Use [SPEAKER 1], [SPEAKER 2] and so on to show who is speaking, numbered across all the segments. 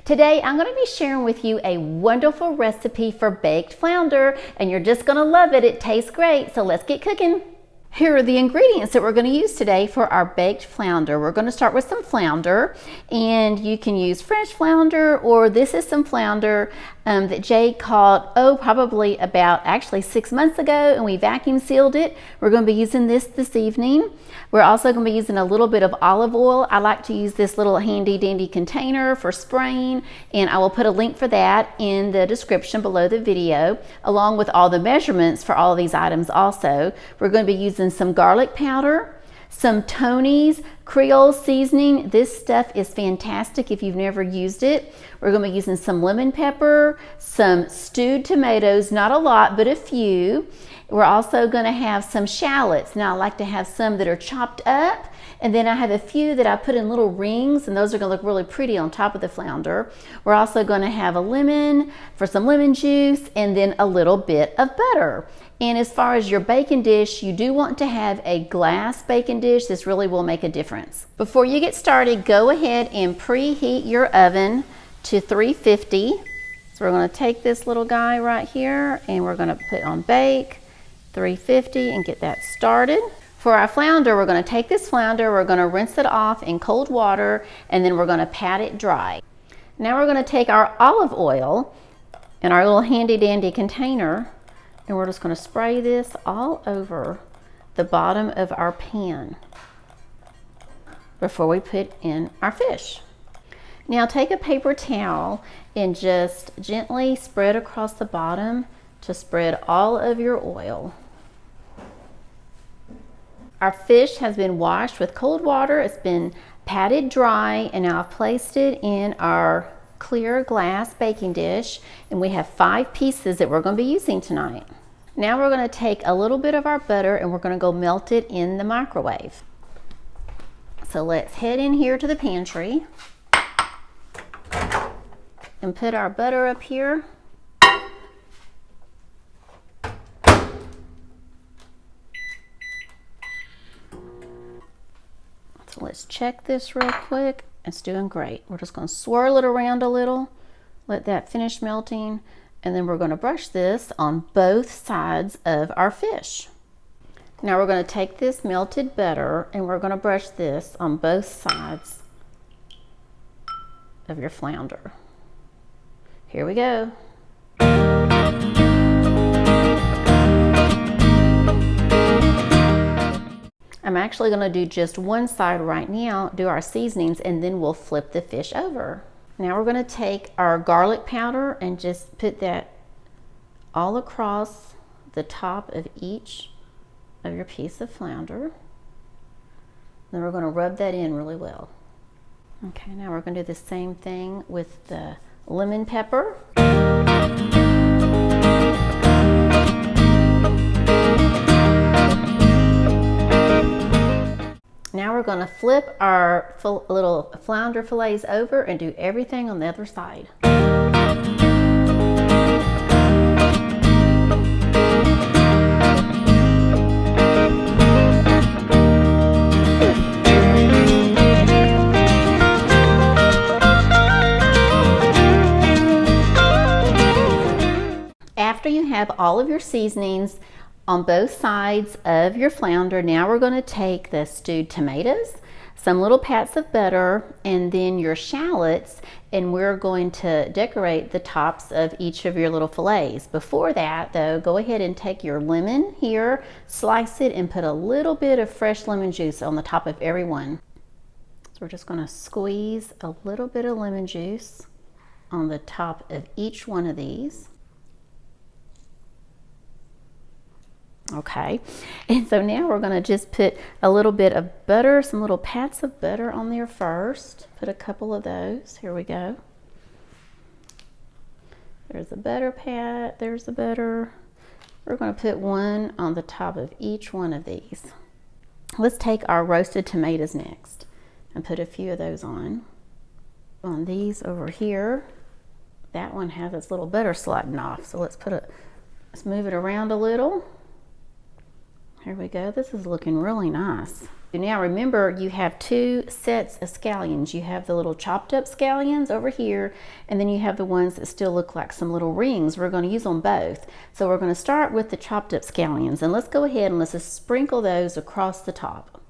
[SPEAKER 1] Today I'm going to be sharing with you a wonderful recipe for baked flounder, and you're just going to love it. It tastes great, so let's get cooking. Here are the ingredients that we're going to use today for our baked flounder. We're going to start with some flounder, and you can use fresh flounder, or this is some flounder that Jade caught, probably about actually 6 months ago, and we vacuum sealed it. We're going to be using this evening. We're also going to be using a little bit of olive oil. I like to use this little handy dandy container for spraying, and I will put a link for that in the description below the video, along with all the measurements for all of these items also. We're going to be using some garlic powder, some Tony's Creole seasoning. This stuff is fantastic if you've never used it. We're going to be using some lemon pepper, some stewed tomatoes, not a lot, but a few. We're also going to have some shallots. Now I like to have some that are chopped up, and then I have a few that I put in little rings, and those are going to look really pretty on top of the flounder. We're also going to have a lemon for some lemon juice, and then a little bit of butter. And as far as your baking dish, you do want to have a glass baking dish. This really will make a difference. Before you get started, go ahead and preheat your oven to 350. So we're going to take this little guy right here, and we're going to put on bake 350 and get that started. For our flounder, we're going to take this flounder, we're going to rinse it off in cold water, and then we're going to pat it dry. Now we're going to take our olive oil in our little handy dandy container, and we're just going to spray this all over the bottom of our pan before we put in our fish. Now take a paper towel and just gently spread across the bottom to spread all of your oil. Our fish has been washed with cold water. It's been patted dry, and now I've placed it in our clear glass baking dish, and we have 5 pieces that we're going to be using tonight. Now we're going to take a little bit of our butter, and we're going to go melt it in the microwave. So let's head in here to the pantry and put our butter up here. So let's check this real quick. It's doing great. We're just going to swirl it around a little, let that finish melting, and then we're going to brush this on both sides of our fish. Now we're going to take this melted butter, and we're going to brush this on both sides of your flounder. Here we go. I'm actually going to do just one side right now, do our seasonings, and then we'll flip the fish over. Now we're going to take our garlic powder and just put that all across the top of each of your piece of flounder. Then we're going to rub that in really well. Okay, now we're going to do the same thing with the lemon pepper. Now we're going to flip our little flounder fillets over and do everything on the other side. After you have all of your seasonings on both sides of your flounder, now we're going to take the stewed tomatoes, some little pats of butter, and then your shallots, and we're going to decorate the tops of each of your little fillets. Before that though, go ahead and take your lemon here, slice it, and put a little bit of fresh lemon juice on the top of every one. So we're just going to squeeze a little bit of lemon juice on the top of each one of these. Okay, and so now we're going to just put a little bit of butter, some little pats of butter on there first. Put a couple of those. Here we go. There's a butter pat, there's the butter. We're going to put one on the top of each one of these. Let's take our roasted tomatoes next and put a few of those on. On these over here, that one has its little butter sliding off, so let's move it around a little. Here we go. This is looking really nice. Now remember, you have two sets of scallions. You have the little chopped up scallions over here, and then you have the ones that still look like some little rings. We're going to use them both. So we're going to start with the chopped up scallions, and let's go ahead and let's just sprinkle those across the top.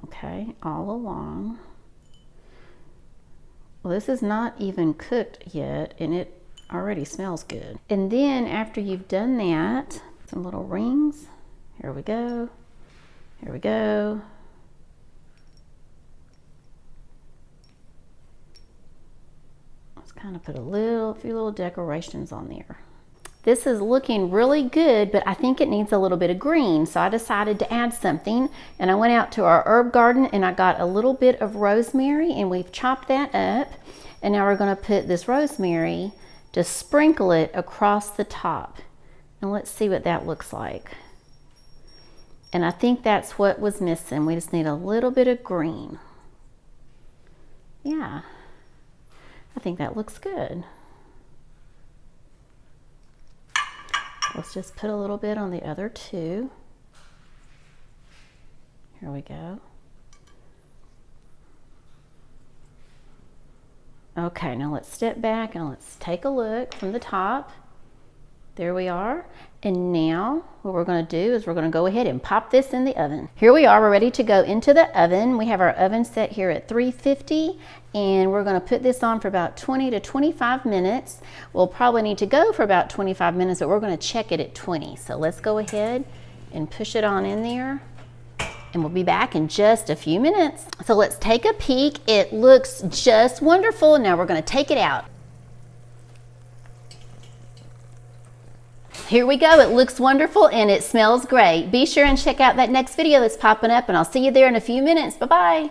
[SPEAKER 1] Okay, all along. Well, this is not even cooked yet, and it already smells good. And then after you've done that, some little rings. Here we go. Here we go. Let's kind of put a few little decorations on there. This is looking really good, but I think it needs a little bit of green, so I decided to add something, and I went out to our herb garden and I got a little bit of rosemary, and we've chopped that up, and now we're going to put this rosemary, just sprinkle it across the top, and let's see what that looks like. And I think that's what was missing. We just need a little bit of green. Yeah, I think that looks good. Let's just put a little bit on the other two. Here we go. Okay, now let's step back and let's take a look from the top. There we are. And now what we're going to do is we're going to go ahead and pop this in the oven. Here we are, we're ready to go into the oven. We have our oven set here at 350, and we're going to put this on for about 20 to 25 minutes. We'll probably need to go for about 25 minutes, but we're going to check it at 20. So let's go ahead and push it on in there, and we'll be back in just a few minutes. So let's take a peek. It looks just wonderful. Now we're going to take it out. Here we go. It looks wonderful and it smells great. Be sure and check out that next video that's popping up, and I'll see you there in a few minutes. Bye-bye.